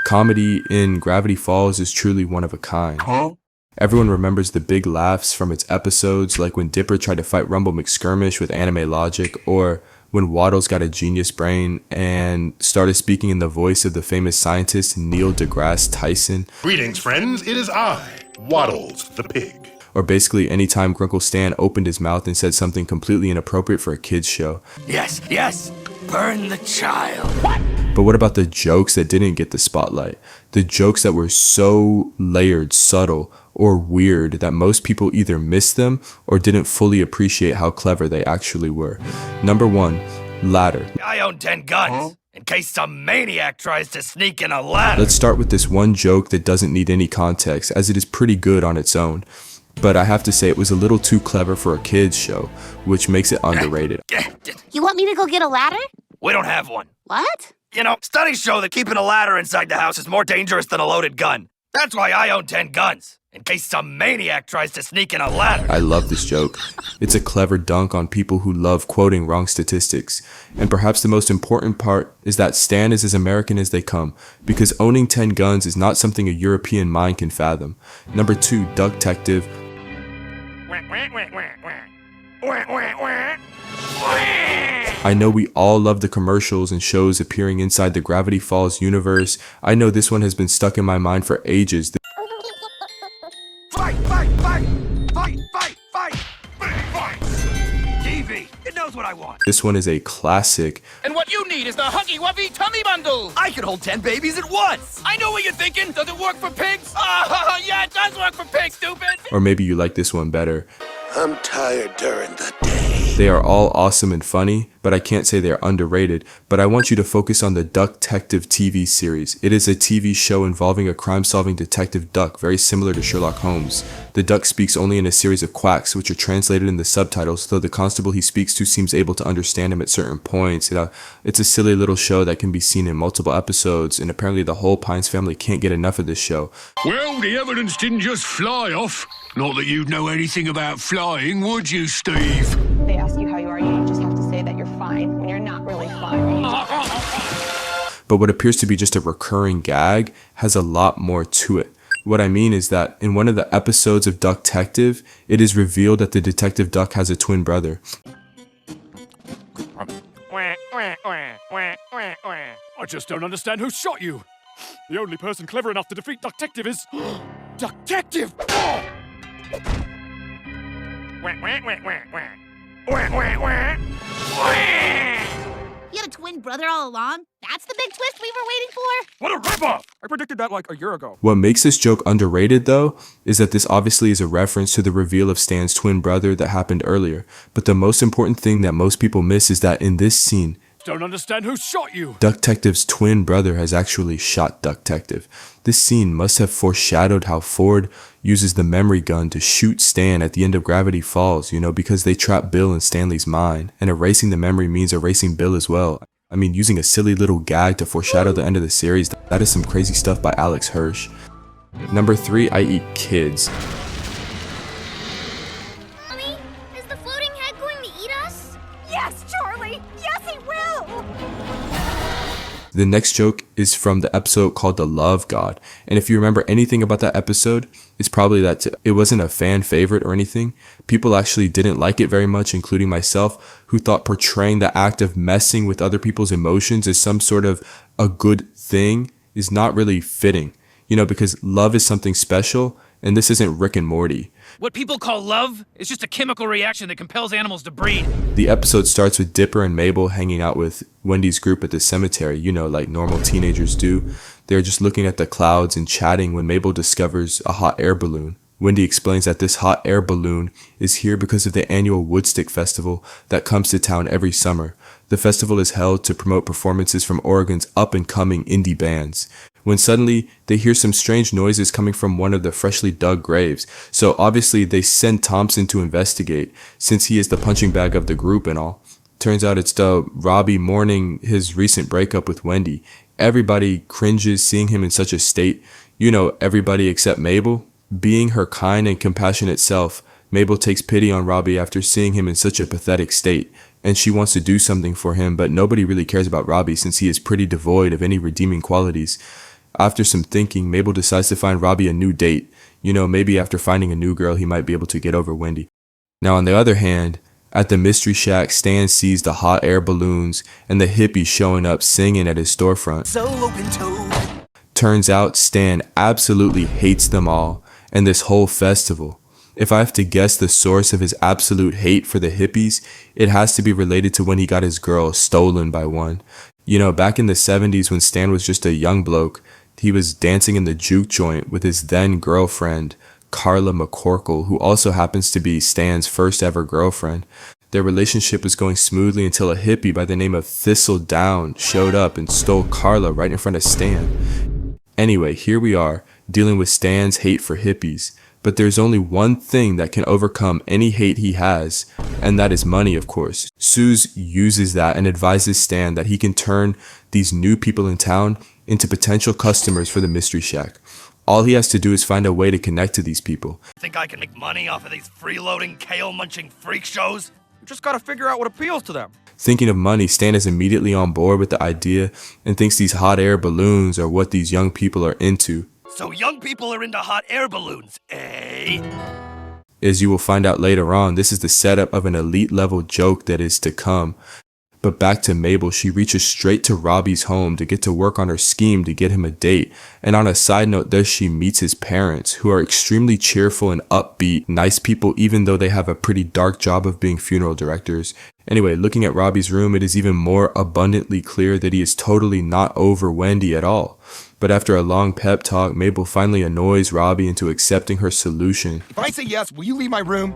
Comedy in Gravity Falls is truly one of a kind. Everyone remembers the big laughs from its episodes, like when Dipper tried to fight Rumble McSkirmish with anime logic, or when Waddles got a genius brain and started speaking in the voice of the famous scientist Neil deGrasse Tyson. Greetings, friends. It is I, Waddles the pig. Or basically anytime Grunkle Stan opened his mouth and said something completely inappropriate for a kid's show. Yes, yes, burn the child. What? But what about the jokes that didn't get the spotlight? The jokes that were so layered, subtle, or weird that most people either missed them or didn't fully appreciate how clever they actually were. Number 1, ladder. I own 10 guns, in case some maniac tries to sneak in a ladder. Let's start with this one joke that doesn't need any context, as it is pretty good on its own. But I have to say it was a little too clever for a kid's show, which makes it underrated. You want me to go get a ladder? We don't have one. What? You know, studies show that keeping a ladder inside the house is more dangerous than a loaded gun. That's why I own 10 guns, in case some maniac tries to sneak in a ladder. I love this joke. It's a clever dunk on people who love quoting wrong statistics. And perhaps the most important part is that Stan is as American as they come, because owning 10 guns is not something a European mind can fathom. Number 2, Duck-tective. I know we all love the commercials and shows appearing inside the Gravity Falls universe. I know this one has been stuck in my mind for ages. Fight, fight, fight! Fight, fight, fight! Fight! TV, it knows what I want. This one is a classic. And what you need is the Huggy Wuggy Tummy Bundle! I can hold 10 babies at once! I know what you're thinking! Does it work for pigs? Oh, yeah, it does work for pigs, stupid! Or maybe you like this one better. I'm tired during the day. They are all awesome and funny, but I can't say they are underrated. But I want you to focus on the Duck-tective TV series. It is a TV show involving a crime-solving detective duck, very similar to Sherlock Holmes. The duck speaks only in a series of quacks, which are translated in the subtitles, though the constable he speaks to seems able to understand him at certain points. It's a silly little show that can be seen in multiple episodes, and apparently the whole Pines family can't get enough of this show. Well, the evidence didn't just fly off. Not that you'd know anything about flying, would you, Steve? They ask you how you are, you just have to say that you're fine when you're not really fine. But what appears to be just a recurring gag has a lot more to it. What I mean is that in one of the episodes of Duck-tective, it is revealed that the detective duck has a twin brother. I just don't understand who shot you. The only person clever enough to defeat Duck-tective is... Duck-tective! You had a twin brother all along? That's the big twist we were waiting for? What a ripoff! I predicted that like a year ago. What makes this joke underrated, though, is that this obviously is a reference to the reveal of Stan's twin brother that happened earlier. But the most important thing that most people miss is that in this scene, Don't understand who shot you. Duck-tective's twin brother has actually shot Duck-tective. This scene must have foreshadowed how Ford uses the memory gun to shoot Stan at the end of Gravity Falls, because they trap Bill in Stanley's mind, and erasing the memory means erasing Bill as well. I mean, using a silly little gag to foreshadow the end of the series, that is some crazy stuff by Alex Hirsch. Number 3, I eat kids. Mommy, is the floating head going to eat us? Yes, Charlie! Yes, he will! The next joke is from the episode called The Love God. And if you remember anything about that episode, it's probably that it wasn't a fan favorite or anything. People actually didn't like it very much, including myself, who thought portraying the act of messing with other people's emotions as some sort of a good thing is not really fitting. Because love is something special, and this isn't Rick and Morty. What people call love is just a chemical reaction that compels animals to breed. The episode starts with Dipper and Mabel hanging out with Wendy's group at the cemetery, like normal teenagers do. They're just looking at the clouds and chatting when Mabel discovers a hot air balloon. Wendy explains that this hot air balloon is here because of the annual Woodstick Festival that comes to town every summer. The festival is held to promote performances from Oregon's up-and-coming indie bands. When suddenly, they hear some strange noises coming from one of the freshly dug graves. So obviously, they send Thompson to investigate, since he is the punching bag of the group and all. Turns out it's Robbie mourning his recent breakup with Wendy. Everybody cringes seeing him in such a state. Everybody except Mabel. Being her kind and compassionate self, Mabel takes pity on Robbie after seeing him in such a pathetic state, and she wants to do something for him, but nobody really cares about Robbie since he is pretty devoid of any redeeming qualities. After some thinking, Mabel decides to find Robbie a new date. You know, maybe after finding a new girl, he might be able to get over Wendy. Now, on the other hand, at the Mystery Shack, Stan sees the hot air balloons and the hippies showing up singing at his storefront. So open-toed. Turns out Stan absolutely hates them all and this whole festival. If I have to guess the source of his absolute hate for the hippies, it has to be related to when he got his girl stolen by one. You know, back in the 70s when Stan was just a young bloke, he was dancing in the juke joint with his then girlfriend, Carla McCorkle, who also happens to be Stan's first ever girlfriend. Their relationship was going smoothly until a hippie by the name of Thistledown showed up and stole Carla right in front of Stan. Anyway, here we are, dealing with Stan's hate for hippies. But there's only one thing that can overcome any hate he has, and that is money, of course. Soos uses that and advises Stan that he can turn these new people in town into potential customers for the Mystery Shack. All he has to do is find a way to connect to these people. Think I can make money off of these freeloading, kale-munching freak shows? You just gotta figure out what appeals to them. Thinking of money, Stan is immediately on board with the idea and thinks these hot air balloons are what these young people are into. So young people are into hot air balloons, eh? As you will find out later on, this is the setup of an elite level joke that is to come. But back to Mabel, she reaches straight to Robbie's home to get to work on her scheme to get him a date. And on a side note, there she meets his parents, who are extremely cheerful and upbeat, nice people, even though they have a pretty dark job of being funeral directors. Anyway, looking at Robbie's room, it is even more abundantly clear that he is totally not over Wendy at all. But after a long pep talk, Mabel finally annoys Robbie into accepting her solution. If I say yes, will you leave my room?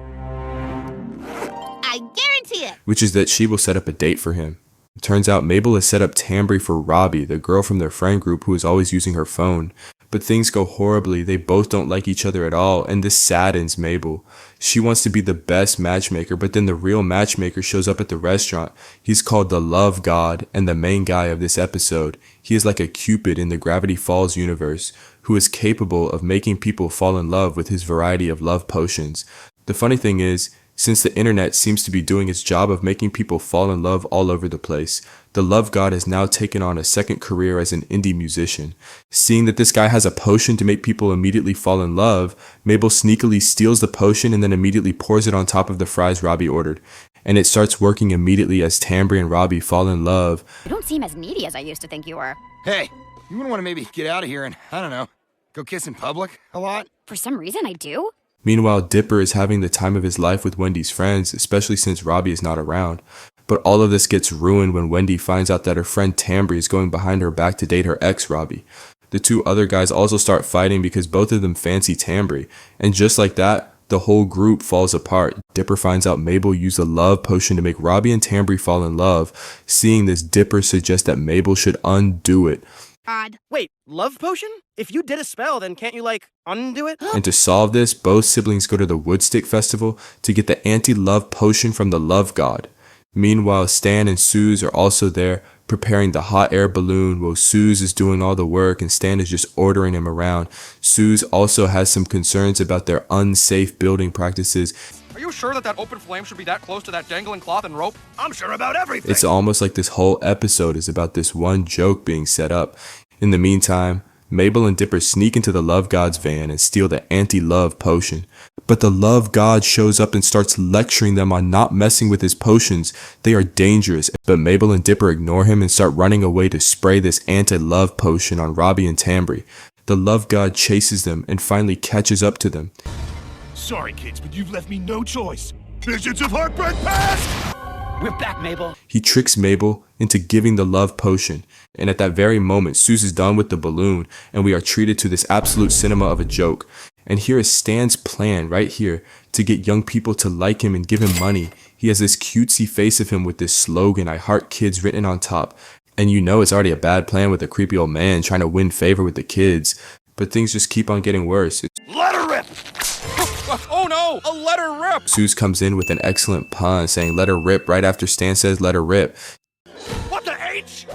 I guarantee it. Which is that she will set up a date for him. It turns out Mabel has set up Tambry for Robbie, the girl from their friend group who is always using her phone. But things go horribly, they both don't like each other at all, and this saddens Mabel. She wants to be the best matchmaker, but then the real matchmaker shows up at the restaurant. He's called the Love God, and the main guy of this episode. He is like a Cupid in the Gravity Falls universe, who is capable of making people fall in love with his variety of love potions. The funny thing is, since the internet seems to be doing its job of making people fall in love all over the place, the Love God has now taken on a second career as an indie musician. Seeing that this guy has a potion to make people immediately fall in love, Mabel sneakily steals the potion and then immediately pours it on top of the fries Robbie ordered. And it starts working immediately as Tambry and Robbie fall in love. You don't seem as needy as I used to think you were. Hey, you wouldn't want to maybe get out of here and, I don't know, go kiss in public a lot? For some reason, I do. Meanwhile, Dipper is having the time of his life with Wendy's friends, especially since Robbie is not around. But all of this gets ruined when Wendy finds out that her friend Tambry is going behind her back to date her ex, Robbie. The two other guys also start fighting because both of them fancy Tambry. And just like that, the whole group falls apart. Dipper finds out Mabel used a love potion to make Robbie and Tambry fall in love. Seeing this, Dipper suggests that Mabel should undo it. Odd. Wait, love potion? If you did a spell, then can't you, undo it? And to solve this, both siblings go to the Woodstick Festival to get the anti-love potion from the Love God. Meanwhile, Stan and Soos are also there, preparing the hot air balloon while Soos is doing all the work and Stan is just ordering him around. Soos also has some concerns about their unsafe building practices. Are you sure that open flame should be that close to that dangling cloth and rope? I'm sure about everything. It's almost like this whole episode is about this one joke being set up. In the meantime, Mabel and Dipper sneak into the Love God's van and steal the anti-love potion. But the Love God shows up and starts lecturing them on not messing with his potions. They are dangerous, but Mabel and Dipper ignore him and start running away to spray this anti-love potion on Robbie and Tambry. The Love God chases them and finally catches up to them. Sorry, kids, but you've left me no choice. Visions of heartbreak past! We're back, Mabel. He tricks Mabel into giving the love potion, and at that very moment, Soos is done with the balloon, and we are treated to this absolute cinema of a joke. And here is Stan's plan right here to get young people to like him and give him money. He has this cutesy face of him with this slogan, "I heart kids," written on top. And you know it's already a bad plan with a creepy old man trying to win favor with the kids. But things just keep on getting worse. Let her rip! Oh no! A letter rip! Soos comes in with an excellent pun saying "let her rip" right after Stan says "let her rip." What the H?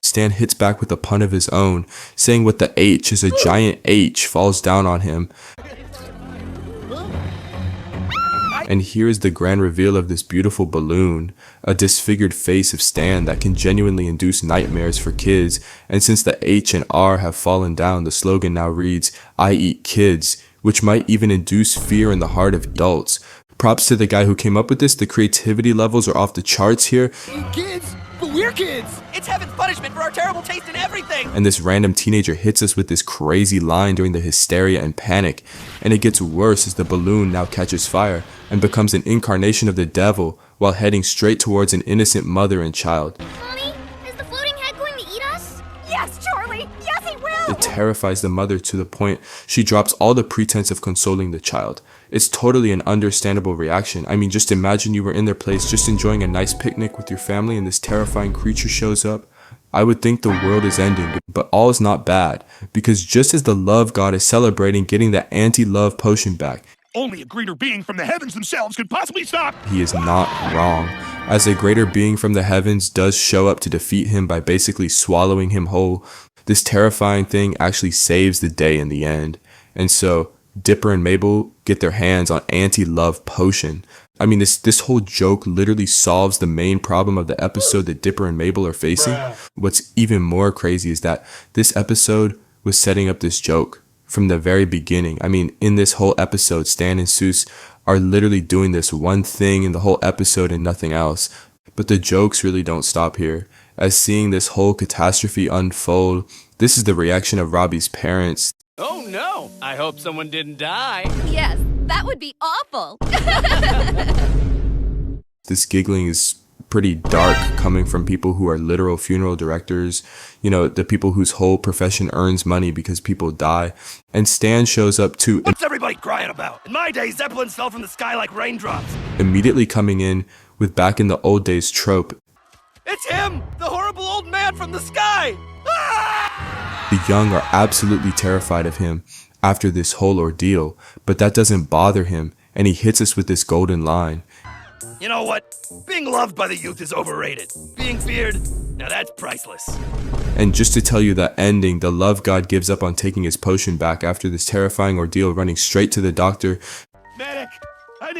Stan hits back with a pun of his own, saying what the H as a giant H falls down on him. And here is the grand reveal of this beautiful balloon, a disfigured face of Stan that can genuinely induce nightmares for kids. And since the H and R have fallen down, the slogan now reads, "I eat kids," which might even induce fear in the heart of adults. Props to the guy who came up with this. The creativity levels are off the charts here. Kids, but we're kids. It's heaven's punishment for our terrible taste in everything. And this random teenager hits us with this crazy line during the hysteria and panic. And it gets worse as the balloon now catches fire and becomes an incarnation of the devil while heading straight towards an innocent mother and child. Mommy, is the floating head going to eat us? Yes, Charlie! Yes, he will! It terrifies the mother to the point she drops all the pretense of consoling the child. It's totally an understandable reaction. I mean, just imagine you were in their place just enjoying a nice picnic with your family and this terrifying creature shows up. I would think the world is ending, but all is not bad, because just as the love god is celebrating getting the anti-love potion back, Only a greater being from the heavens themselves could possibly stop. he is not wrong, as a greater being from the heavens does show up to defeat him by basically swallowing him whole. This terrifying thing actually saves the day in the end. And so Dipper and Mabel get their hands on anti-love potion. I mean, this whole joke literally solves the main problem of the episode that Dipper and Mabel are facing. What's even more crazy is that this episode was setting up this joke from the very beginning. I mean, in this whole episode, Stan and Soos are literally doing this one thing in the whole episode and nothing else. But the jokes really don't stop here. As seeing this whole catastrophe unfold, this is the reaction of Robbie's parents. Oh no! I hope someone didn't die. Yes, that would be awful. This giggling is pretty dark coming from people who are literal funeral directors, you know, the people whose whole profession earns money because people die. And Stan shows up too, What's everybody crying about? In my day, Zeppelins fell from the sky like raindrops. immediately coming in with back in the old days trope. It's him! The horrible old man from the sky! The young are absolutely terrified of him after this whole ordeal, but that doesn't bother him, and he hits us with this golden line. You know what? Being loved by the youth is overrated. Being feared, now that's priceless. And just to tell you the ending, the love god gives up on taking his potion back after this terrifying ordeal, running straight to the doctor. Medic, I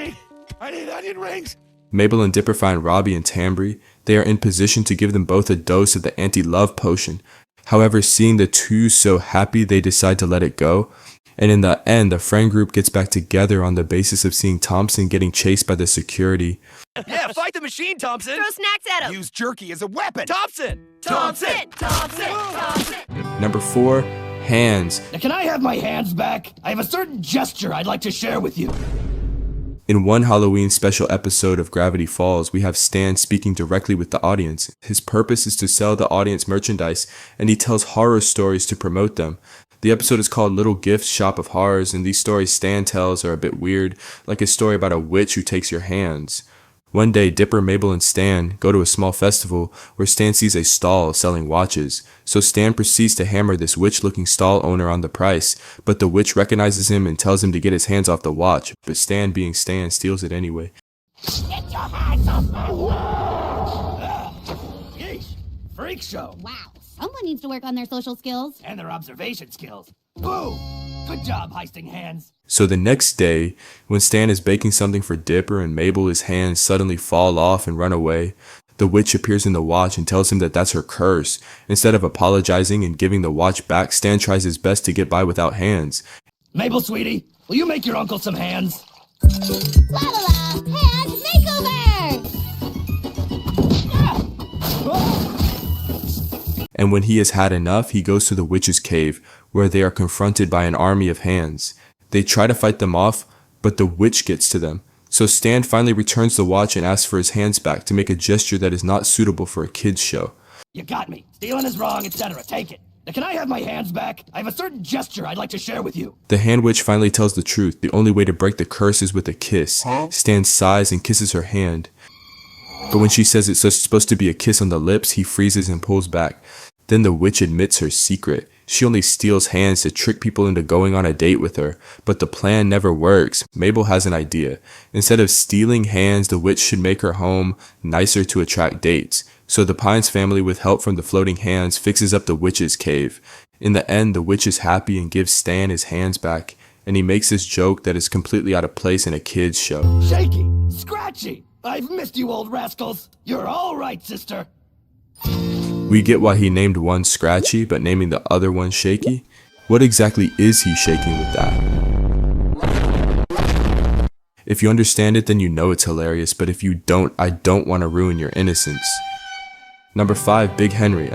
need onion rings. Mabel and Dipper find Robbie and Tambry. They are in position to give them both a dose of the anti-love potion. However, seeing the two so happy, they decide to let it go. And in the end, the friend group gets back together on the basis of seeing Thompson getting chased by the security. Yeah, fight the machine, Thompson! Throw snacks at him! Use jerky as a weapon. Thompson! Thompson! Thompson! Number 4, hands. Now, can I have my hands back? I have a certain gesture I'd like to share with you. In one Halloween special episode of Gravity Falls, we have Stan speaking directly with the audience. His purpose is to sell the audience merchandise, and he tells horror stories to promote them. The episode is called Little Gifts Shop of Horrors, and these stories Stan tells are a bit weird, like a story about a witch who takes your hands. One day, Dipper, Mabel, and Stan go to a small festival where Stan sees a stall selling watches. So Stan proceeds to hammer this witch-looking stall owner on the price, but the witch recognizes him and tells him to get his hands off the watch, but Stan, being Stan, steals it anyway. Get your hands off my watch! Yeesh! Freak show! Wow, someone needs to work on their social skills. And their observation skills. Boo! Good job, heisting hands. So the next day, when Stan is baking something for Dipper and Mabel, his hands suddenly fall off and run away. The witch appears in the watch and tells him that that's her curse. Instead of apologizing and giving the watch back, Stan tries his best to get by without hands. Mabel, sweetie, will you make your uncle some hands? La la la, hands makeover! And when he has had enough, he goes to the witch's cave, where they are confronted by an army of hands. They try to fight them off, but the witch gets to them. So Stan finally returns the watch and asks for his hands back to make a gesture that is not suitable for a kid's show. You got me. Stealing is wrong, etc. Take it. Now, can I have my hands back? I have a certain gesture I'd like to share with you. The hand witch finally tells the truth. The only way to break the curse is with a kiss. Stan sighs and kisses her hand. But when she says it's supposed to be a kiss on the lips, he freezes and pulls back. Then the witch admits her secret. She only steals hands to trick people into going on a date with her, but the plan never works. Mabel has an idea. Instead of stealing hands, the witch should make her home nicer to attract dates. So the Pines family, with help from the floating hands, fixes up the witch's cave. In the end, the witch is happy and gives Stan his hands back, and he makes this joke that is completely out of place in a kid's show. Shaky! Scratchy! I've missed you, old rascals! You're all right, sister! We get why he named one Scratchy, but naming the other one Shaky? What exactly is he shaking with that? If you understand it, then you know it's hilarious, but if you don't, I don't want to ruin your innocence. Number 5, Big Henry.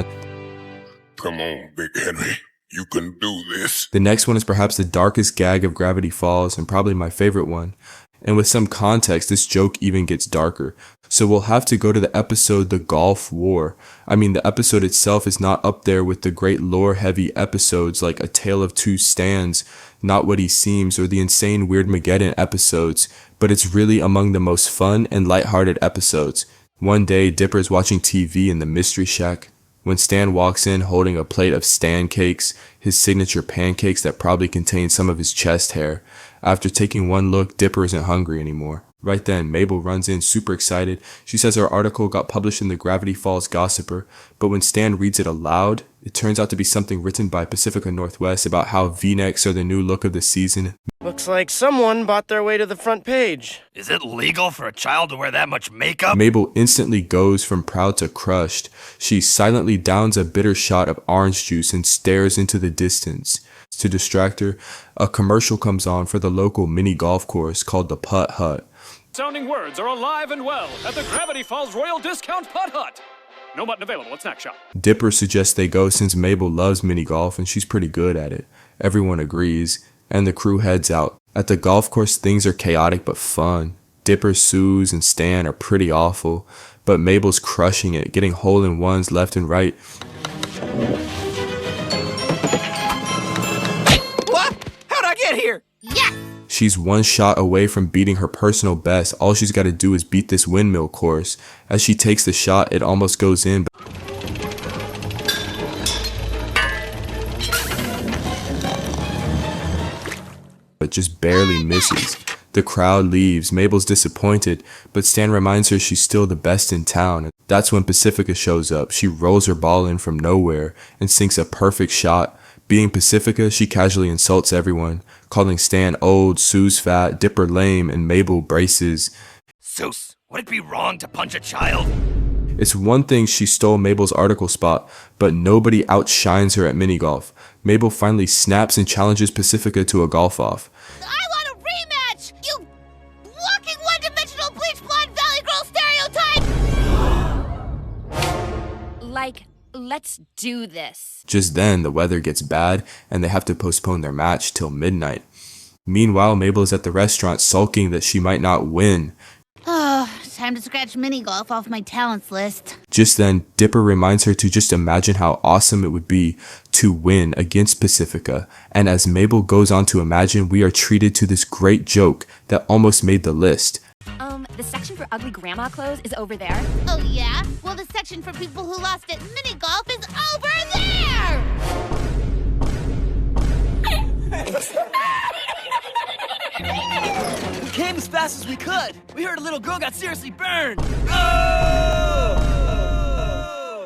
Come on, Big Henry. You can do this. The next one is perhaps the darkest gag of Gravity Falls, and probably my favorite one. And with some context, this joke even gets darker. So we'll have to go to the episode The Gulf War. I mean, the episode itself is not up there with the great lore-heavy episodes like A Tale of Two Stans, Not What He Seems, or the insane Weirdmageddon episodes, but it's really among the most fun and lighthearted episodes. One day, Dipper's watching TV in the Mystery Shack when Stan walks in holding a plate of Stan cakes, his signature pancakes that probably contain some of his chest hair. After taking one look, Dipper isn't hungry anymore. Right then, Mabel runs in super excited. She says her article got published in the Gravity Falls Gossiper, but when Stan reads it aloud, it turns out to be something written by Pacifica Northwest about how V-necks are the new look of the season. Looks like someone bought their way to the front page. Is it legal for a child to wear that much makeup? Mabel instantly goes from proud to crushed. She silently downs a bitter shot of orange juice and stares into the distance. To distract her, a commercial comes on for the local mini golf course called the Putt Hut. Sounding words are alive and well at the Gravity Falls Royal Discount Putt Hut. No mutton available at Snack Shop. Dipper suggests they go since Mabel loves mini golf and she's pretty good at it. Everyone agrees, and the crew heads out. At the golf course, things are chaotic but fun. Dipper, Soos, and Stan are pretty awful, but Mabel's crushing it, getting hole-in-ones left and right. What? How'd I get here? Yes! She's one shot away from beating her personal best. All she's got to do is beat this windmill course. As she takes the shot, it almost goes in. But just barely misses. The crowd leaves. Mabel's disappointed, but Stan reminds her she's still the best in town. That's when Pacifica shows up. She rolls her ball in from nowhere and sinks a perfect shot. Being Pacifica, she casually insults everyone, calling Stan old, Soos fat, Dipper lame, and Mabel braces. Soos, would it be wrong to punch a child? It's one thing she stole Mabel's article spot, but nobody outshines her at mini golf. Mabel finally snaps and challenges Pacifica to a golf-off. I want a rematch! You walking one-dimensional bleach blonde Valley Girl stereotype! Like, let's do this. Just then, the weather gets bad, and they have to postpone their match till midnight. Meanwhile, Mabel is at the restaurant sulking that she might not win. Time to scratch mini golf off my talents list. Just then, Dipper reminds her to just imagine how awesome it would be to win against Pacifica, and as Mabel goes on to imagine, we are treated to this great joke that almost made the list. The section for ugly grandma clothes is over there. Oh yeah? Well, the section for people who lost at mini golf is over there! We came as fast as we could. We heard a little girl got seriously burned. Oh!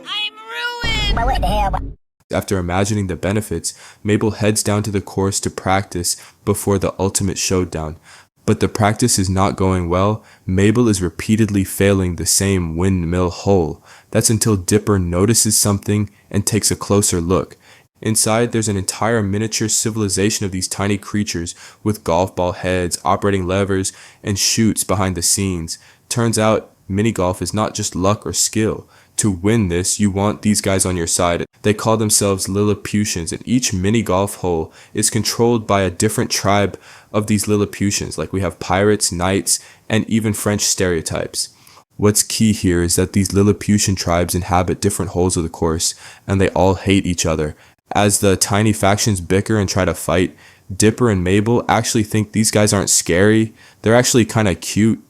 I'm ruined! What the hell? After imagining the benefits, Mabel heads down to the course to practice before the ultimate showdown. But the practice is not going well. Mabel is repeatedly failing the same windmill hole. That's until Dipper notices something and takes a closer look. Inside, there's an entire miniature civilization of these tiny creatures with golf ball heads, operating levers, and chutes behind the scenes. Turns out, mini golf is not just luck or skill. To win this, you want these guys on your side. They call themselves Lilliputians, and each mini golf hole is controlled by a different tribe of these Lilliputians, like we have pirates, knights, and even French stereotypes. What's key here is that these Lilliputian tribes inhabit different holes of the course, and they all hate each other. As the tiny factions bicker and try to fight, Dipper and Mabel actually think these guys aren't scary. They're actually kind of cute.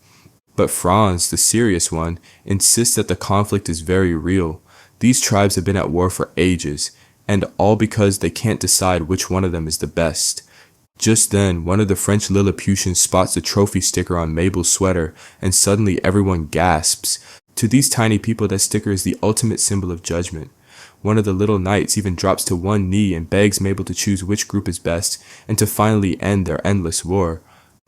But Franz, the serious one, insists that the conflict is very real. These tribes have been at war for ages, and all because they can't decide which one of them is the best. Just then, one of the French Lilliputians spots the trophy sticker on Mabel's sweater, and suddenly everyone gasps. To these tiny people, that sticker is the ultimate symbol of judgment. One of the little knights even drops to one knee and begs Mabel to choose which group is best and to finally end their endless war.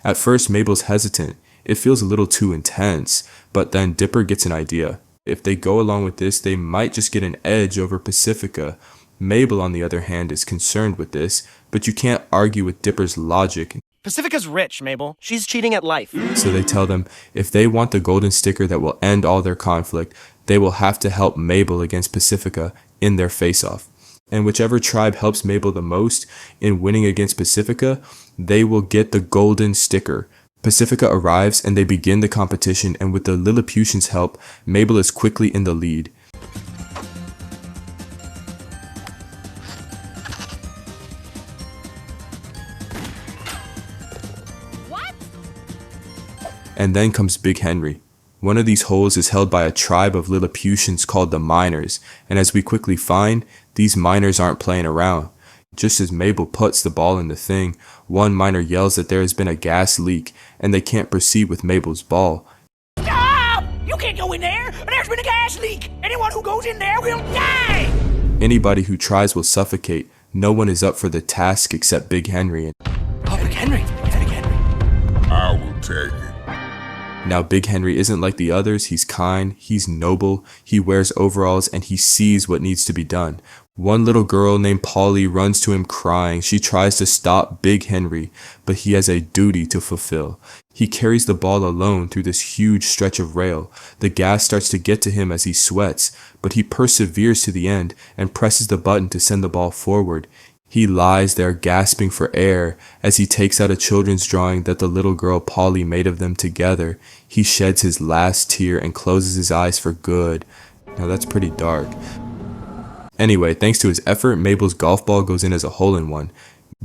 At first, Mabel's hesitant. It feels a little too intense, but then Dipper gets an idea. If they go along with this, they might just get an edge over Pacifica. Mabel, on the other hand, is concerned with this, but you can't argue with Dipper's logic. Pacifica's rich, Mabel. She's cheating at life. So they tell them if they want the golden sticker that will end all their conflict, they will have to help Mabel against Pacifica in their face-off. And whichever tribe helps Mabel the most in winning against Pacifica, they will get the golden sticker. Pacifica arrives and they begin the competition, and with the Lilliputians' help, Mabel is quickly in the lead. What? And then comes Big Henry. One of these holes is held by a tribe of Lilliputians called the Miners, and as we quickly find, these miners aren't playing around. Just as Mabel puts the ball in the thing, one miner yells that there has been a gas leak, and they can't proceed with Mabel's ball. Stop! You can't go in there! There's been a gas leak! Anyone who goes in there will die! Anybody who tries will suffocate. No one is up for the task except Big Henry. Oh, Big Henry! Big Henry! I will take it. Now Big Henry isn't like the others. He's kind, he's noble, he wears overalls, and he sees what needs to be done. One little girl named Polly runs to him crying. She tries to stop Big Henry, but he has a duty to fulfill. He carries the ball alone through this huge stretch of rail. The gas starts to get to him as he sweats, but he perseveres to the end and presses the button to send the ball forward. He lies there gasping for air as he takes out a children's drawing that the little girl Polly made of them together. He sheds his last tear and closes his eyes for good. Now that's pretty dark. Anyway, thanks to his effort, Mabel's golf ball goes in as a hole-in-one.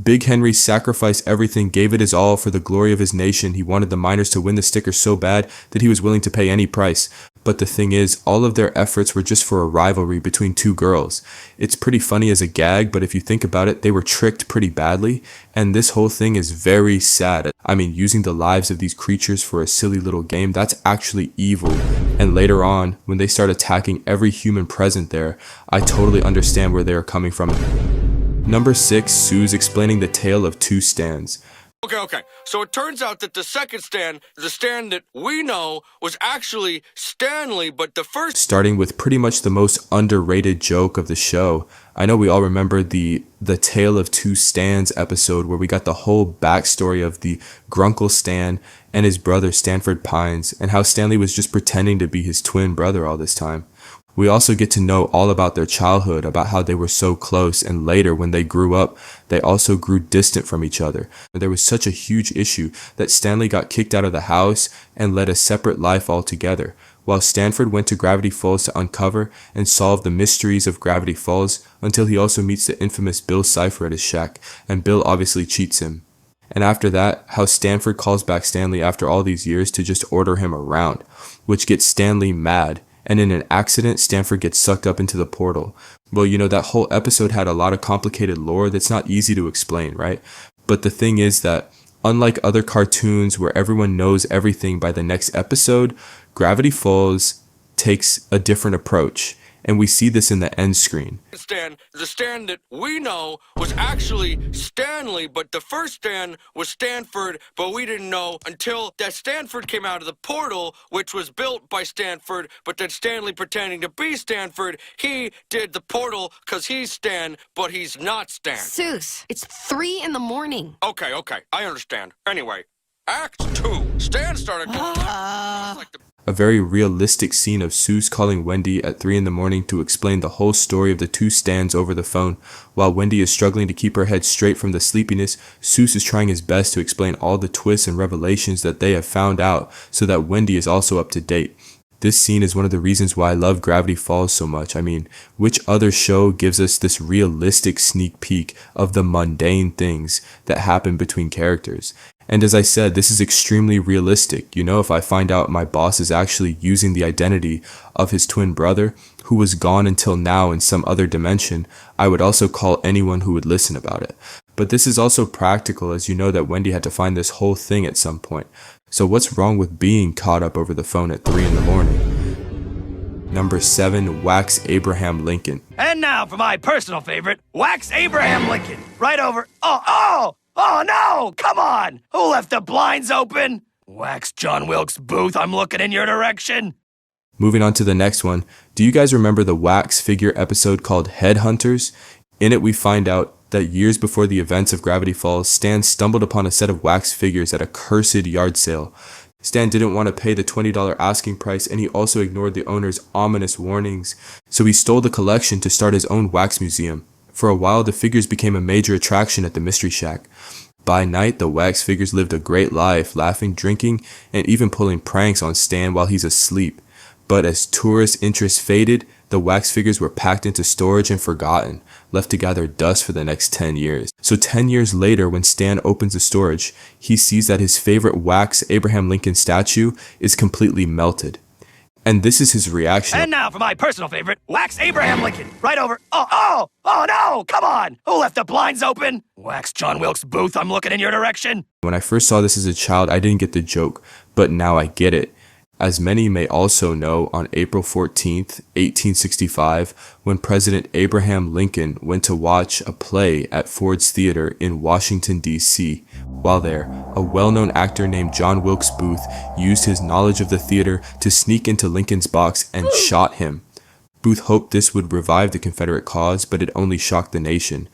Big Henry sacrificed everything, gave it his all for the glory of his nation. He wanted the miners to win the sticker so bad that he was willing to pay any price. But the thing is, all of their efforts were just for a rivalry between two girls. It's pretty funny as a gag, but if you think about it, they were tricked pretty badly, and this whole thing is very sad. I mean, using the lives of these creatures for a silly little game, that's actually evil. And later on, when they start attacking every human present there, I totally understand where they are coming from. Number 6, Soos explaining the tale of two Stans. Okay. So it turns out that the second Stan, the Stan that we know, was actually Stanley, but the first... Starting with pretty much the most underrated joke of the show. I know we all remember the Tale of Two Stans episode where we got the whole backstory of the Grunkle Stan and his brother Stanford Pines, and how Stanley was just pretending to be his twin brother all this time. We also get to know all about their childhood, about how they were so close, and later when they grew up, they also grew distant from each other. There was such a huge issue that Stanley got kicked out of the house and led a separate life altogether, while Stanford went to Gravity Falls to uncover and solve the mysteries of Gravity Falls until he also meets the infamous Bill Cipher at his shack, and Bill obviously cheats him. And after that, how Stanford calls back Stanley after all these years to just order him around, which gets Stanley mad. And in an accident, Stanford gets sucked up into the portal. Well, you know, that whole episode had a lot of complicated lore that's not easy to explain, right? But the thing is that, unlike other cartoons where everyone knows everything by the next episode, Gravity Falls takes a different approach. And we see this in the end screen. The Stan that we know was actually Stanley, but the first Stan was Stanford, but we didn't know until that Stanford came out of the portal, which was built by Stanford, but then Stanley pretending to be Stanford, he did the portal because he's Stan, but he's not Stan. Soos, it's 3 in the morning. Okay, I understand. Anyway, Act 2. Stan started going like the... A very realistic scene of Soos calling Wendy at 3 in the morning to explain the whole story of the two Stans over the phone. While Wendy is struggling to keep her head straight from the sleepiness, Soos is trying his best to explain all the twists and revelations that they have found out so that Wendy is also up to date. This scene is one of the reasons why I love Gravity Falls so much. I mean, which other show gives us this realistic sneak peek of the mundane things that happen between characters? And as I said, this is extremely realistic. You know, if I find out my boss is actually using the identity of his twin brother, who was gone until now in some other dimension, I would also call anyone who would listen about it. But this is also practical, as you know that Wendy had to find this whole thing at some point. So what's wrong with being caught up over the phone at 3 in the morning? Number 7, Wax Abraham Lincoln. And now for my personal favorite, Wax Abraham Lincoln. Right over. Oh no! Come on! Who left the blinds open? Wax John Wilkes Booth, I'm looking in your direction. Moving on to the next one. Do you guys remember the wax figure episode called Headhunters? In it, we find out that years before the events of Gravity Falls, Stan stumbled upon a set of wax figures at a cursed yard sale. Stan didn't want to pay the $20 asking price, and he also ignored the owner's ominous warnings, so he stole the collection to start his own wax museum. For a while, the figures became a major attraction at the Mystery Shack. By night, the wax figures lived a great life, laughing, drinking, and even pulling pranks on Stan while he's asleep. But as tourist interest faded, the wax figures were packed into storage and forgotten, left to gather dust for the next 10 years. So 10 years later, when Stan opens the storage, he sees that his favorite wax Abraham Lincoln statue is completely melted. And this is his reaction. And now for my personal favorite, Wax Abraham Lincoln. Right over. Oh no! Come on! Who left the blinds open? Wax John Wilkes Booth, I'm looking in your direction. When I first saw this as a child, I didn't get the joke, but now I get it. As many may also know, on April 14th, 1865, when President Abraham Lincoln went to watch a play at Ford's Theater in Washington, D.C. While there, a well-known actor named John Wilkes Booth used his knowledge of the theater to sneak into Lincoln's box and shot him. Booth hoped this would revive the Confederate cause, but it only shocked the nation.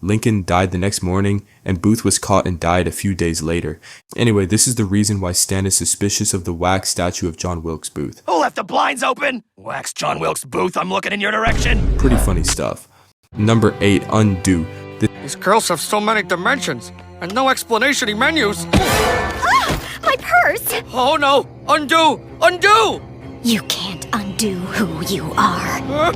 Lincoln died the next morning, and Booth was caught and died a few days later. Anyway, this is the reason why Stan is suspicious of the wax statue of John Wilkes Booth. Who left the blinds open? Wax John Wilkes Booth, I'm looking in your direction. Pretty funny stuff. Number 8, Undo. These girls have so many dimensions, and no explanation menus. My purse! Oh no! Undo! Undo! You can't undo who you are.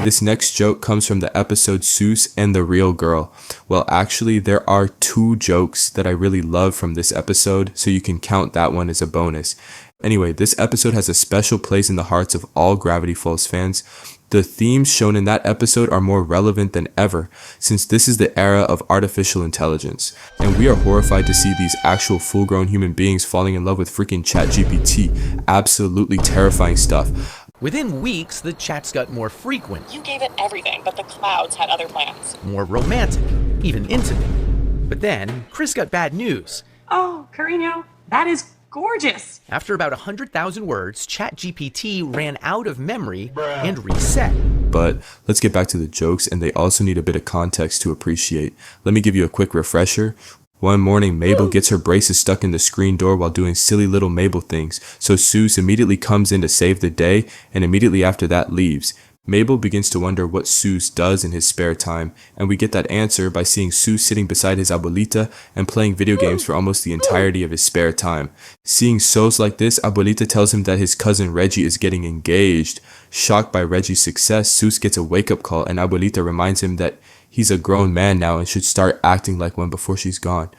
This next joke comes from the episode Soos and the Real Girl. Well, actually, there are 2 jokes that I really love from this episode, so you can count that one as a bonus. Anyway, this episode has a special place in the hearts of all Gravity Falls fans. The themes shown in that episode are more relevant than ever, since this is the era of artificial intelligence, and we are horrified to see these actual full-grown human beings falling in love with freaking ChatGPT. Absolutely terrifying stuff. Within weeks, the chats got more frequent. You gave it everything, but the clouds had other plans. More romantic, even intimate. But then, Chris got bad news. Oh, Carino, that is gorgeous. After about 100,000 words, ChatGPT ran out of memory and reset. But let's get back to the jokes, and they also need a bit of context to appreciate. Let me give you a quick refresher. One morning, Mabel gets her braces stuck in the screen door while doing silly little Mabel things, so Soos immediately comes in to save the day, and immediately after that leaves. Mabel begins to wonder what Soos does in his spare time, and we get that answer by seeing Soos sitting beside his abuelita and playing video games for almost the entirety of his spare time. Seeing Soos like this, abuelita tells him that his cousin Reggie is getting engaged. Shocked by Reggie's success, Soos gets a wake-up call, and abuelita reminds him that he's a grown man now and should start acting like one before she's gone.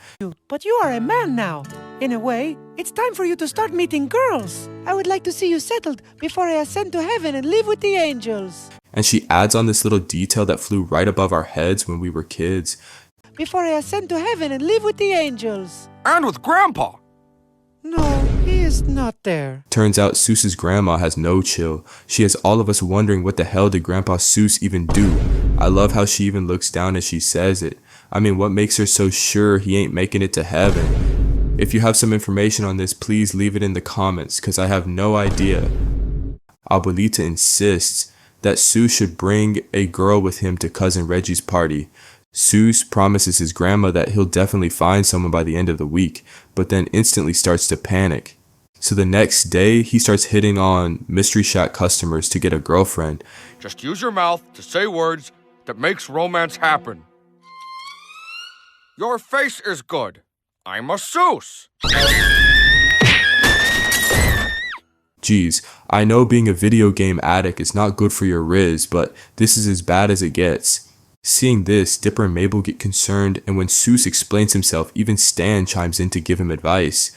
But you are a man now. In a way, it's time for you to start meeting girls. I would like to see you settled before I ascend to heaven and live with the angels. And she adds on this little detail that flew right above our heads when we were kids. Before I ascend to heaven and live with the angels. And with Grandpa. No, he is not there. Turns out Soos's grandma has no chill. She has all of us wondering what the hell did Grandpa Soos even do. I love how she even looks down as she says it. I mean, what makes her so sure he ain't making it to heaven? If you have some information on this, please leave it in the comments, cause I have no idea. Abuelita insists that Soos should bring a girl with him to cousin Reggie's party. Soos promises his grandma that he'll definitely find someone by the end of the week, but then instantly starts to panic. So the next day, he starts hitting on Mystery Shack customers to get a girlfriend. Just use your mouth to say words that makes romance happen. Your face is good. I'm a Soos. Geez, I know being a video game addict is not good for your riz, but this is as bad as it gets. Seeing this, Dipper and Mabel get concerned, and when Soos explains himself, even Stan chimes in to give him advice.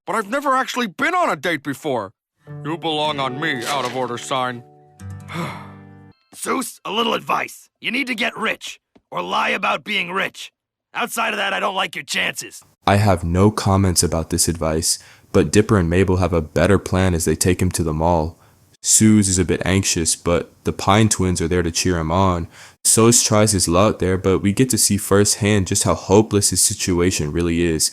But I've never actually been on a date before. You belong on me, out of order sign. Soos, a little advice. You need to get rich, or lie about being rich. Outside of that, I don't like your chances. I have no comments about this advice, but Dipper and Mabel have a better plan as they take him to the mall. Soos is a bit anxious, but the Pine twins are there to cheer him on. Soos tries his luck there, but we get to see firsthand just how hopeless his situation really is.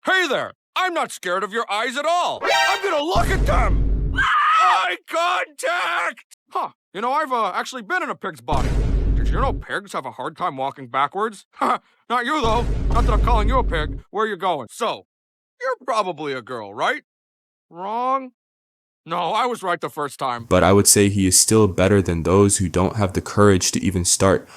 Hey there! I'm not scared of your eyes at all! I'm gonna look at them! Eye contact! Huh, you know, I've actually been in a pig's body. Did you know pigs have a hard time walking backwards? Not you, though. Not that I'm calling you a pig. Where are you going? So, you're probably a girl, right? Wrong? No, I was right the first time. But I would say he is still better than those who don't have the courage to even start.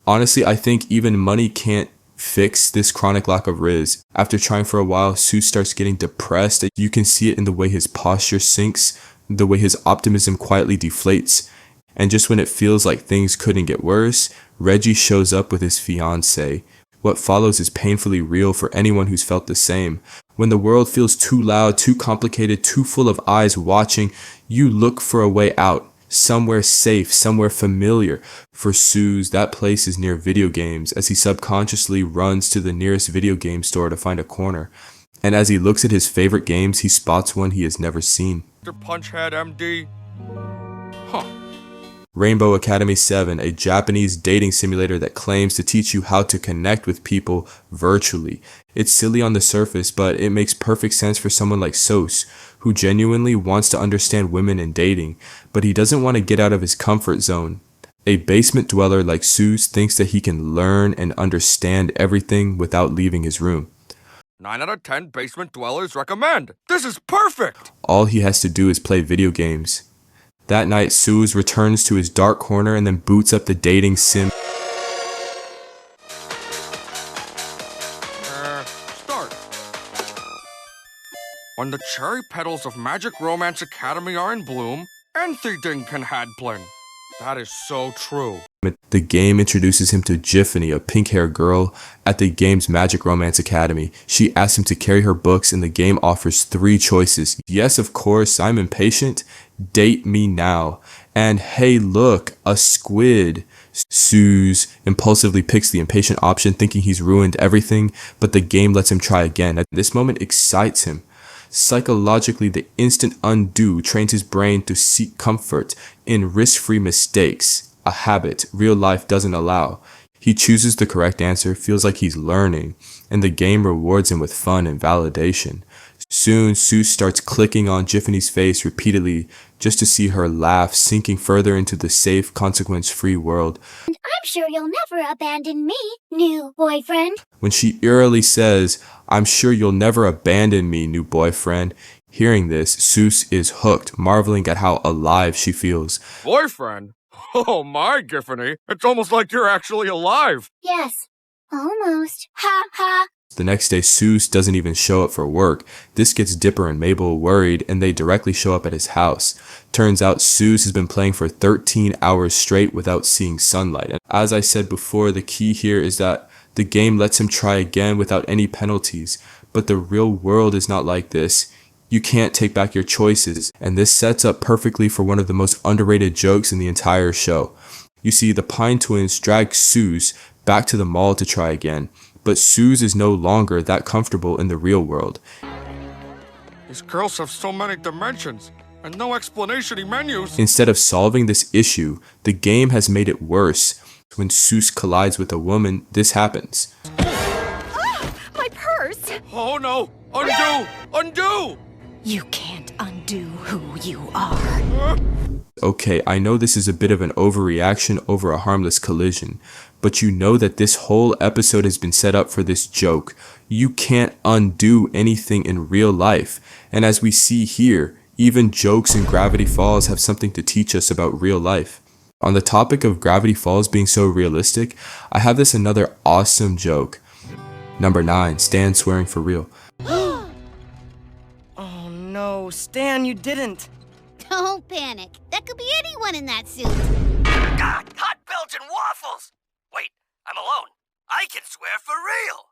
Honestly, I think even money can't fix this chronic lack of riz. After trying for a while, Soos starts getting depressed. You can see it in the way his posture sinks, the way his optimism quietly deflates. And just when it feels like things couldn't get worse, Reggie shows up with his fiancée. What follows is painfully real for anyone who's felt the same. When the world feels too loud, too complicated, too full of eyes watching, you look for a way out. Somewhere safe, somewhere familiar. For Soos, that place is near video games, as he subconsciously runs to the nearest video game store to find a corner. And as he looks at his favorite games, he spots one he has never seen. Mr. Punchhead, MD. Huh. Rainbow Academy 7, a Japanese dating simulator that claims to teach you how to connect with people virtually. It's silly on the surface, but it makes perfect sense for someone like Soos, who genuinely wants to understand women and dating, but he doesn't want to get out of his comfort zone. A basement dweller like Soos thinks that he can learn and understand everything without leaving his room. 9 out of 10 basement dwellers recommend. This is perfect! All he has to do is play video games. That night, Soos returns to his dark corner and then boots up the dating sim. Start. When the cherry petals of Magic Romance Academy are in bloom, anything can happen. That is so true. The game introduces him to Jiffany, a pink-haired girl at the game's Magic Romance Academy. She asks him to carry her books, and the game offers 3 choices. Yes, of course, I'm impatient. Date me now. And hey, look, a squid. Soos impulsively picks the impatient option, thinking he's ruined everything, but the game lets him try again. This moment excites him. Psychologically, the instant undo trains his brain to seek comfort in risk-free mistakes, a habit real life doesn't allow. He chooses the correct answer, feels like he's learning, and the game rewards him with fun and validation. Soon, Soos starts clicking on Jiffany's face repeatedly just to see her laugh, sinking further into the safe, consequence-free world. And I'm sure you'll never abandon me, new boyfriend. When she eerily says, "I'm sure you'll never abandon me, new boyfriend," hearing this, Soos is hooked, marveling at how alive she feels. Boyfriend? Oh my, Giffany. It's almost like you're actually alive. Yes, almost. Ha ha. The next day, Soos doesn't even show up for work. This gets Dipper and Mabel worried, and they directly show up at his house. Turns out Soos has been playing for 13 hours straight without seeing sunlight. And as I said before, the key here is that the game lets him try again without any penalties. But the real world is not like this. You can't take back your choices, and this sets up perfectly for one of the most underrated jokes in the entire show. You see, the Pine twins drag Soos back to the mall to try again. But Soos is no longer that comfortable in the real world. These girls have so many dimensions, and no explanation menus. Instead of solving this issue, the game has made it worse. When Soos collides with a woman, this happens. My purse! Oh no! Undo! Undo! You can't undo who you are. Okay, I know this is a bit of an overreaction over a harmless collision, but you know that this whole episode has been set up for this joke. You can't undo anything in real life, and as we see here, even jokes in Gravity Falls have something to teach us about real life. On the topic of Gravity Falls being so realistic, I have this another awesome joke. Number 9, Stan swearing for real. Oh no, Stan, you didn't. Don't panic. That could be anyone in that suit. God, hot Belgian waffles! Wait, I'm alone. I can swear for real.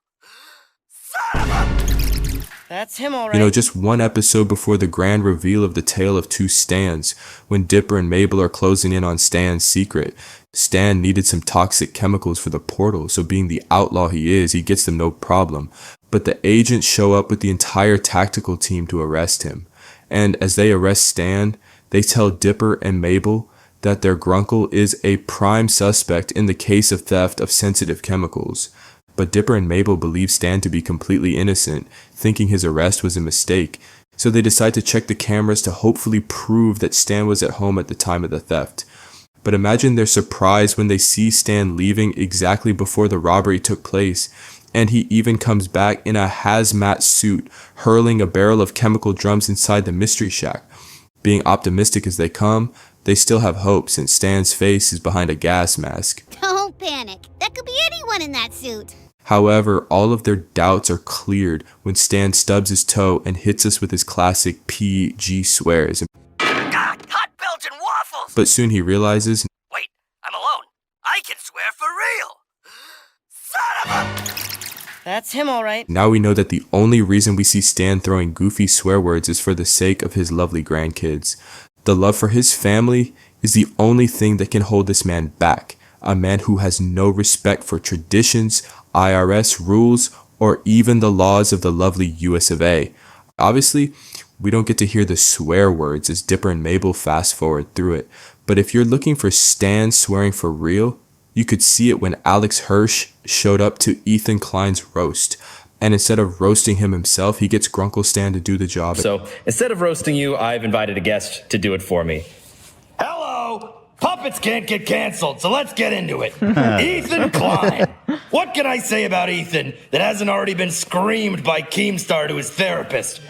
Son of a... That's him, all right. You know, just one episode before the grand reveal of the tale of 2 Stans, when Dipper and Mabel are closing in on Stan's secret. Stan needed some toxic chemicals for the portal, so being the outlaw he is, he gets them no problem. But the agents show up with the entire tactical team to arrest him. And as they arrest Stan, They tell Dipper and Mabel that their Grunkle is a prime suspect in the case of theft of sensitive chemicals. But Dipper and Mabel believe Stan to be completely innocent, thinking his arrest was a mistake, so they decide to check the cameras to hopefully prove that Stan was at home at the time of the theft. But imagine their surprise when they see Stan leaving exactly before the robbery took place, and he even comes back in a hazmat suit, hurling a barrel of chemical drums inside the mystery shack. Being optimistic as they come, they still have hope since Stan's face is behind a gas mask. Don't panic. That could be anyone in that suit. However, all of their doubts are cleared when Stan stubs his toe and hits us with his classic PG swears. God, hot Belgian waffles! But soon he realizes, Wait, I'm alone. I can swear for real. Son of a... That's him, all right. now we know that the only reason we see Stan throwing goofy swear words is for the sake of his lovely grandkids. The love for his family is the only thing that can hold this man back. A man who has no respect for traditions, IRS rules, or even the laws of the lovely US of A. Obviously, we don't get to hear the swear words as Dipper and Mabel fast forward through it, but if you're looking for Stan swearing for real, you could see it when Alex Hirsch showed up to Ethan Klein's roast. And instead of roasting him himself, he gets Grunkle Stan to do the job. So instead of roasting you, I've invited a guest to do it for me. Hello! Puppets can't get canceled, so let's get into it. Ethan Klein. What can I say about Ethan that hasn't already been screamed by Keemstar to his therapist?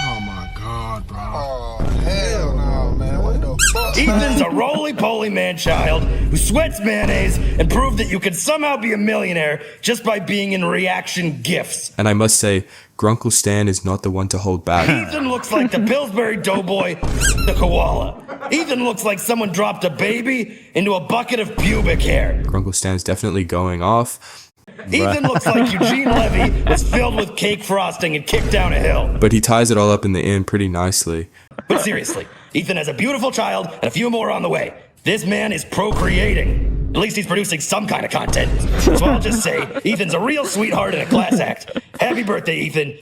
Oh my God, bro. Oh, hell no, man. What the fuck? Ethan's a roly-poly man-child who sweats mayonnaise and proved that you can somehow be a millionaire just by being in reaction gifs. And I must say, Grunkle Stan is not the one to hold back. Ethan looks like the Pillsbury Doughboy, the koala. Ethan looks like someone dropped a baby into a bucket of pubic hair. Grunkle Stan's definitely going off. Ethan looks like Eugene Levy was filled with cake frosting and kicked down a hill. But he ties it all up in the end pretty nicely. But seriously, Ethan has a beautiful child and a few more on the way. This man is procreating. At least he's producing some kind of content. So I'll just say, Ethan's a real sweetheart and a class act. Happy birthday, Ethan.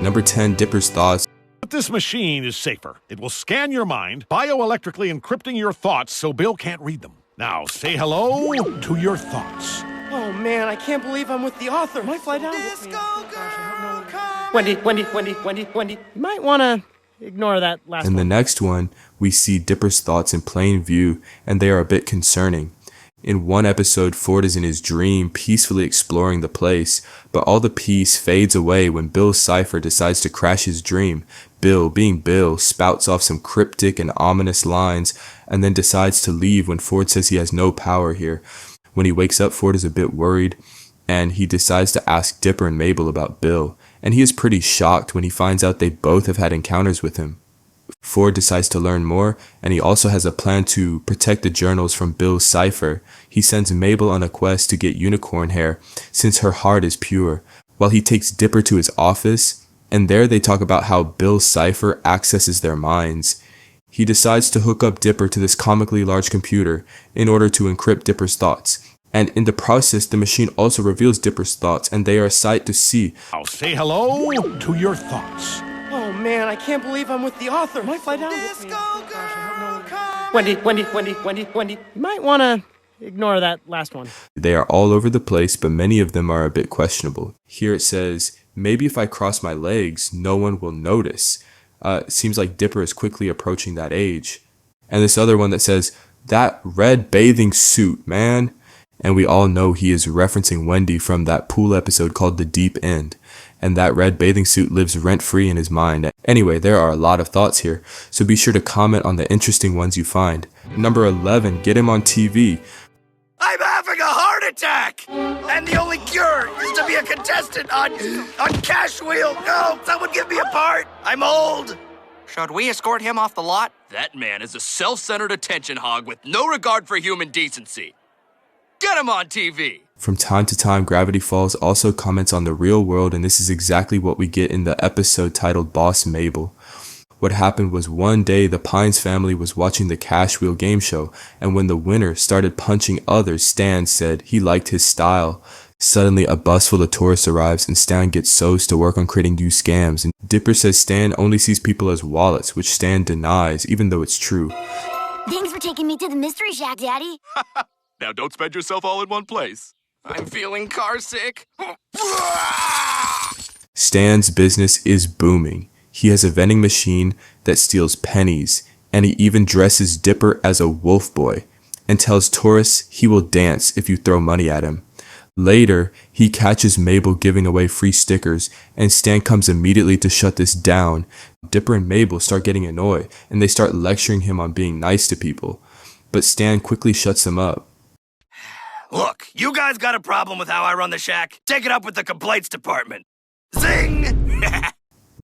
Number 10, Dipper's thoughts. But this machine is safer. It will scan your mind, bioelectrically encrypting your thoughts so Bill can't read them. Now, say hello to your thoughts. Oh man, I can't believe I'm with the author. Might fly down with me. Wendy. You might want to ignore that last In one. the next one, we see Dipper's thoughts in plain view, and they are a bit concerning. In one episode, Ford is in his dream, peacefully exploring the place, but all the peace fades away when Bill's Cipher decides to crash his dream. Bill, being Bill, spouts off some cryptic and ominous lines, and then decides to leave when Ford says he has no power here. When he wakes up, Ford is a bit worried, and he decides to ask Dipper and Mabel about Bill, and he is pretty shocked when he finds out they both have had encounters with him. Ford decides to learn more, and he also has a plan to protect the journals from Bill's Cipher. He sends Mabel on a quest to get unicorn hair, since her heart is pure, while he takes Dipper to his office, and there they talk about how Bill's Cipher accesses their minds. He decides to hook up Dipper to this comically large computer in order to encrypt Dipper's thoughts. And in the process, the machine also reveals Dipper's thoughts, and they are a sight to see. Now, say hello to your thoughts. Oh man, I can't believe I'm with the author. Might fly down with me. Wendy. You might want to ignore that last one. They are all over the place, but many of them are a bit questionable. Here it says, maybe if I cross my legs, no one will notice. Seems like Dipper is quickly approaching that age. And this other one that says, that red bathing suit, man. And we all know he is referencing Wendy from that pool episode called The Deep End. And that red bathing suit lives rent-free in his mind. Anyway, there are a lot of thoughts here, so be sure to comment on the interesting ones you find. Number 11, get him on TV. I'm having a heart attack! And the only cure is to be a contestant on Cash Wheel. No, someone give me a part. I'm old. Should we escort him off the lot? That man is a self-centered attention hog with no regard for human decency. Get him on TV! From time to time, Gravity Falls also comments on the real world, and this is exactly what we get in the episode titled Boss Mabel. What happened was one day the Pines family was watching the Cash Wheel game show, and when the winner started punching others, Stan said he liked his style. Suddenly, a bus full of tourists arrives and Stan gets Soos to work on creating new scams, and Dipper says Stan only sees people as wallets, which Stan denies, even though it's true. Thanks for taking me to the Mystery Shack, Daddy. Now don't spend yourself all in one place. I'm feeling car sick. Stan's business is booming. He has a vending machine that steals pennies, and he even dresses Dipper as a wolf boy, and tells tourists he will dance if you throw money at him. Later, he catches Mabel giving away free stickers, and Stan comes immediately to shut this down. Dipper and Mabel start getting annoyed, and they start lecturing him on being nice to people. But Stan quickly shuts them up. Look, you guys got a problem with how I run the shack? Take it up with the complaints department. Zing!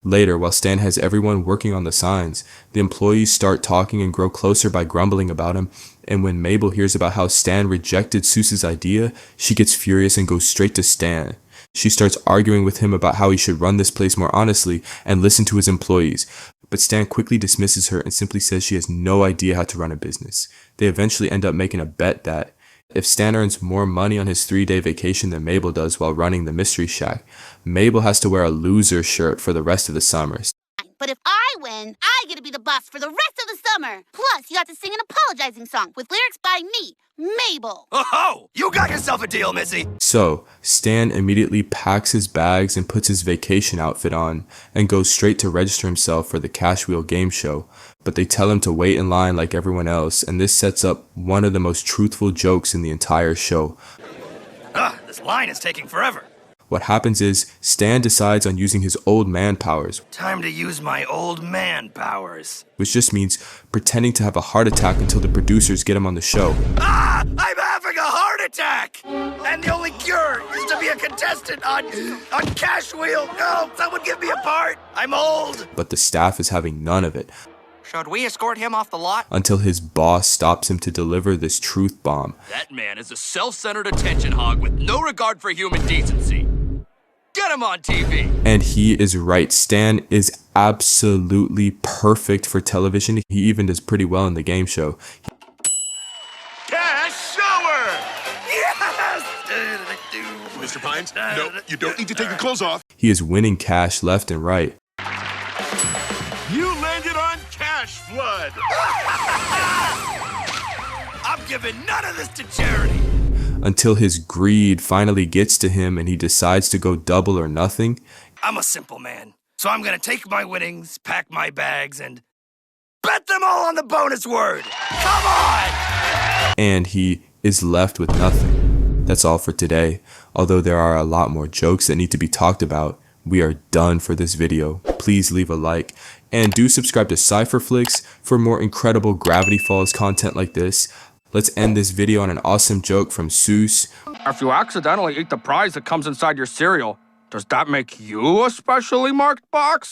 Later, while Stan has everyone working on the signs, the employees start talking and grow closer by grumbling about him, and when Mabel hears about how Stan rejected Soos's idea, she gets furious and goes straight to Stan. She starts arguing with him about how he should run this place more honestly and listen to his employees, but Stan quickly dismisses her and simply says she has no idea how to run a business. They eventually end up making a bet that if Stan earns more money on his 3-day vacation than Mabel does while running the Mystery Shack, Mabel has to wear a loser shirt for the rest of the summers. But if I win, I get to be the boss for the rest of the summer. Plus, you got to sing an apologizing song with lyrics by me, Mabel. Oh, you got yourself a deal, Missy. So, Stan immediately packs his bags and puts his vacation outfit on and goes straight to register himself for the Cash Wheel game show. But they tell him to wait in line like everyone else, and this sets up one of the most truthful jokes in the entire show. This line is taking forever. What happens is, Stan decides on using his old man powers. Time to use my old man powers. Which just means pretending to have a heart attack until the producers get him on the show. I'm having a heart attack! And the only cure is to be a contestant on Cash Wheel. No, someone give me a part. I'm old. But the staff is having none of it. Should we escort him off the lot? Until his boss stops him to deliver this truth bomb. That man is a self-centered attention hog with no regard for human decency. Get him on TV! And he is right. Stan is absolutely perfect for television. He even does pretty well in the game show. Cash shower! Yes! Mr. Pines, no, you don't need to take your clothes off. He is winning cash left and right. You landed on Cash Flood! I'm giving none of this to charity! Until his greed finally gets to him and he decides to go double or nothing. I'm a simple man, so I'm gonna take my winnings, pack my bags, and bet them all on the bonus word! Come on! And he is left with nothing. That's all for today. Although there are a lot more jokes that need to be talked about, we are done for this video. Please leave a like, and do subscribe to Cipher Flicks for more incredible Gravity Falls content like this. Let's end this video on an awesome joke from Soos. If you accidentally eat the prize that comes inside your cereal, does that make you a specially marked box?